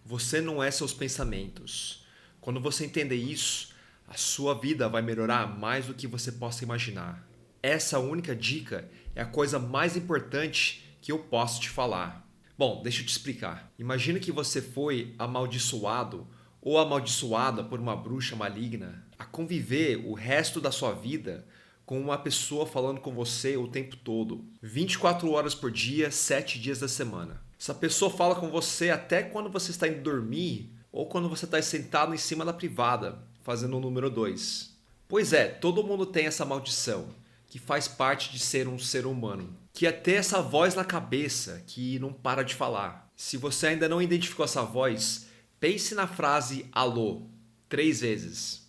Você não é seus pensamentos. Quando você entender isso, a sua vida vai melhorar mais do que você possa imaginar. Essa única dica é a coisa mais importante que eu posso te falar. Bom, deixa eu te explicar. Imagina que você foi amaldiçoado ou amaldiçoada por uma bruxa maligna a conviver o resto da sua vida com uma pessoa falando com você o tempo todo, 24 horas por dia, 7 dias da semana. Essa pessoa fala com você até quando você está indo dormir ou quando você está sentado em cima da privada, fazendo o número 2. Pois é, todo mundo tem essa maldição, que faz parte de ser um ser humano, que é ter essa voz na cabeça que não para de falar. Se você ainda não identificou essa voz, pense na frase alô 3 vezes.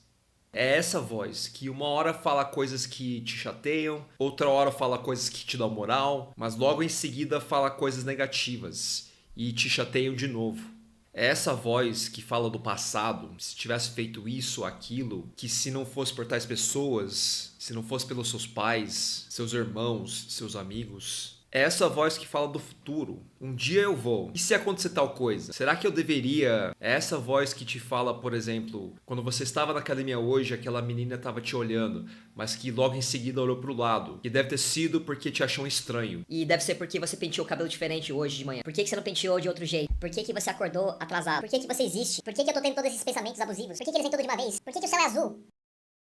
É essa voz que uma hora fala coisas que te chateiam, outra hora fala coisas que te dão moral, mas logo em seguida fala coisas negativas e te chateiam de novo. É essa voz que fala do passado, se tivesse feito isso ou aquilo, que se não fosse por tais pessoas, se não fosse pelos seus pais, seus irmãos, seus amigos. É essa voz que fala do futuro. Um dia eu vou. E se acontecer tal coisa? Será que eu deveria? É essa voz que te fala, por exemplo, quando você estava na academia hoje, aquela menina estava te olhando, mas que logo em seguida olhou pro lado. E deve ter sido porque te achou estranho. E deve ser porque você penteou o cabelo diferente hoje de manhã. Por que você não penteou de outro jeito? Por que você acordou atrasado? Por que você existe? Por que eu tô tendo todos esses pensamentos abusivos? Por que eles vêm tudo de uma vez? Por que o céu é azul?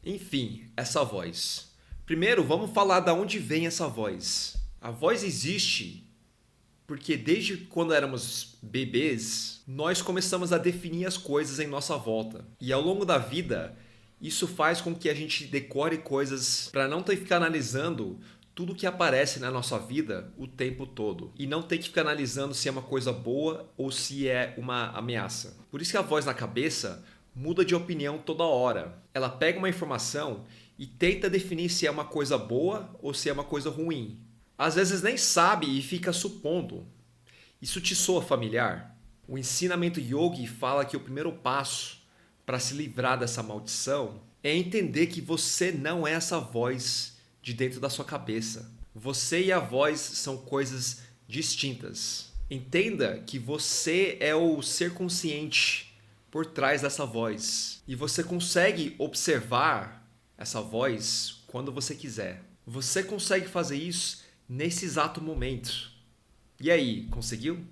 Enfim, essa voz. Primeiro, vamos falar da onde vem essa voz. A voz existe porque desde quando éramos bebês, nós começamos a definir as coisas em nossa volta. E ao longo da vida, isso faz com que a gente decore coisas para não ter que ficar analisando tudo que aparece na nossa vida o tempo todo. E não ter que ficar analisando se é uma coisa boa ou se é uma ameaça. Por isso que a voz na cabeça muda de opinião toda hora. Ela pega uma informação e tenta definir se é uma coisa boa ou se é uma coisa ruim. Às vezes nem sabe e fica supondo. Isso te soa familiar? O ensinamento yogi fala que o primeiro passo para se livrar dessa maldição é entender que você não é essa voz de dentro da sua cabeça. Você e a voz são coisas distintas. Entenda que você é o ser consciente por trás dessa voz. E você consegue observar essa voz quando você quiser. Você consegue fazer isso nesse exato momento. E aí, conseguiu?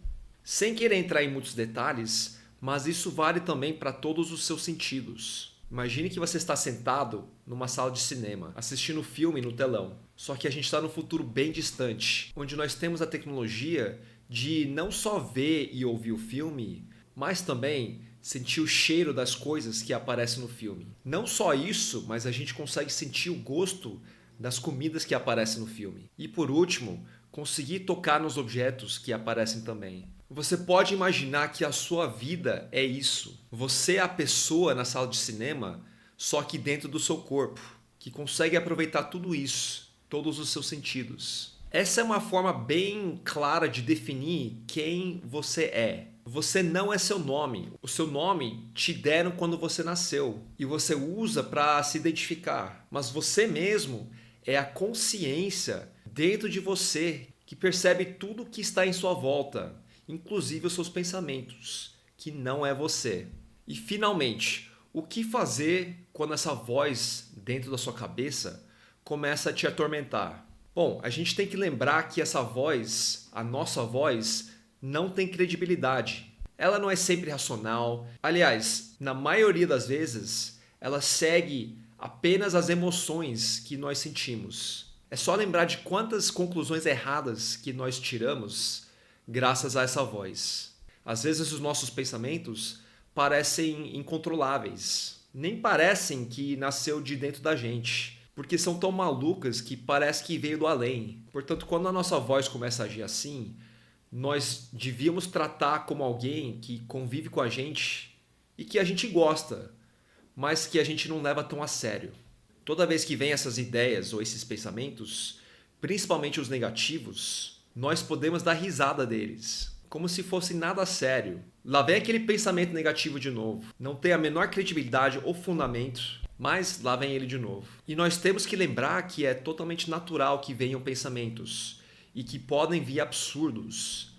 Sem querer entrar em muitos detalhes, mas isso vale também para todos os seus sentidos. Imagine que você está sentado numa sala de cinema, assistindo filme no telão. Só que a gente está num futuro bem distante, onde nós temos a tecnologia de não só ver e ouvir o filme, mas também sentir o cheiro das coisas que aparecem no filme. Não só isso, mas a gente consegue sentir o gosto das comidas que aparecem no filme. E por último, conseguir tocar nos objetos que aparecem também. Você pode imaginar que a sua vida é isso. Você é a pessoa na sala de cinema, só que dentro do seu corpo, que consegue aproveitar tudo isso, todos os seus sentidos. Essa é uma forma bem clara de definir quem você é. Você não é seu nome. O seu nome te deram quando você nasceu e você usa para se identificar. Mas você mesmo é a consciência dentro de você que percebe tudo que está em sua volta, inclusive os seus pensamentos, que não é você. E finalmente, o que fazer quando essa voz dentro da sua cabeça começa a te atormentar? Bom, a gente tem que lembrar que essa voz, a nossa voz, não tem credibilidade. Ela não é sempre racional. Aliás, na maioria das vezes, ela segue apenas as emoções que nós sentimos. É só lembrar de quantas conclusões erradas que nós tiramos graças a essa voz. Às vezes os nossos pensamentos parecem incontroláveis. Nem parecem que nasceu de dentro da gente, porque são tão malucas que parece que veio do além. Portanto, quando a nossa voz começa a agir assim, nós devíamos tratar como alguém que convive com a gente e que a gente gosta, mas que a gente não leva tão a sério. Toda vez que vem essas ideias ou esses pensamentos, principalmente os negativos, nós podemos dar risada deles, como se fosse nada sério. Lá vem aquele pensamento negativo de novo. Não tem a menor credibilidade ou fundamento, mas lá vem ele de novo. E nós temos que lembrar que é totalmente natural que venham pensamentos e que podem vir absurdos.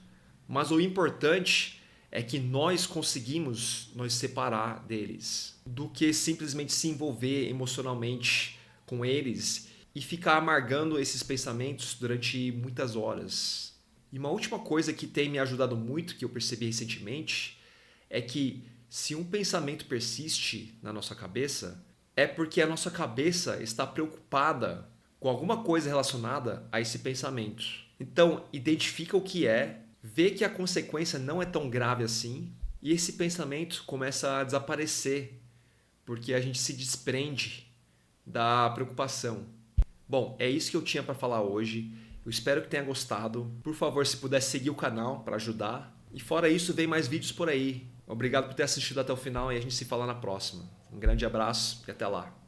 Mas o importante é que nós conseguimos nos separar deles, do que simplesmente se envolver emocionalmente com eles e ficar amargando esses pensamentos durante muitas horas. E uma última coisa que tem me ajudado muito, que eu percebi recentemente, é que se um pensamento persiste na nossa cabeça, é porque a nossa cabeça está preocupada com alguma coisa relacionada a esse pensamento. Então, identifica o que é, vê que a consequência não é tão grave assim, e esse pensamento começa a desaparecer, porque a gente se desprende da preocupação. Bom, é isso que eu tinha para falar hoje. Eu espero que tenha gostado. Por favor, se puder seguir o canal para ajudar. E fora isso, vem mais vídeos por aí. Obrigado por ter assistido até o final e a gente se fala na próxima. Um grande abraço e até lá.